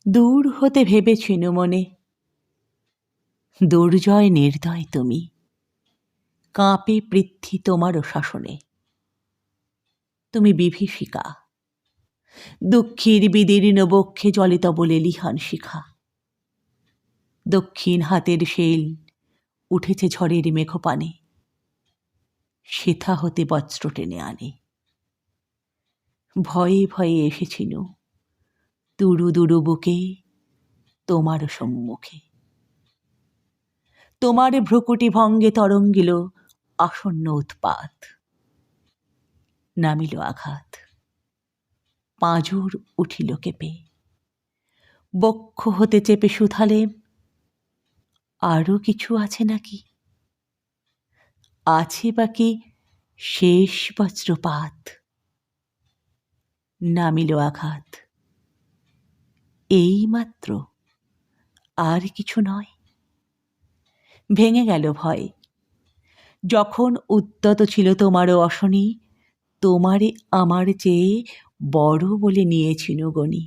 দূর হতে ভেবেছিনু মনে, দুর্জয় নির্দয় তুমি, কাঁপে পৃথ্বী তোমারও শাসনে। তুমি বিভীষিকা, দুঃখীর বিদীর্ণ বক্ষে জলে তব লেলিহান শিখা। দক্ষিণ হাতের শেল উঠেছে ঝড়ের মেঘপানে, সেথা হতে বজ্র টেনে আনে। ভয়ে ভয়ে এসেছিনু দুরু দুরু বুকে তোমার সম্মুখে। তোমার ভ্রুকুটি ভঙ্গে তরঙ্গিল আসন্ন উৎপাত। নামিল আঘাত, পাঁজর উঠিল কেঁপে, বক্ষ হতে চেপে শুধালে, আরো কিছু আছে নাকি? আছে বাকি শেষ বজ্রপাত। নামিল আঘাত, এইমাত্র, আর কিছু নয়। ভেঙে গেল ভয়। যখন উদ্যত ছিল তোমারও অশনি, তোমারে আমার চেয়ে বড় বলে নিয়েছিনু গনি।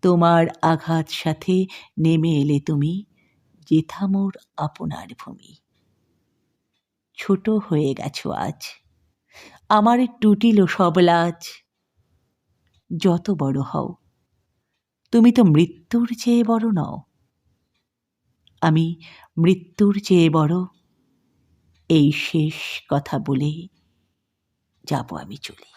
তোমার আঘাত সাথে নেমে এলে তুমি, যেথা মোর আপনার ভূমি। ছোট হয়ে গেছো আজ, আমার টুটিল সব লাজ। যত বড় হও, তুমি তো মৃত্যুর চেয়ে বড় নও। আমি মৃত্যুর চেয়ে বড়, এই শেষ কথা বলে যাব আমি চলে।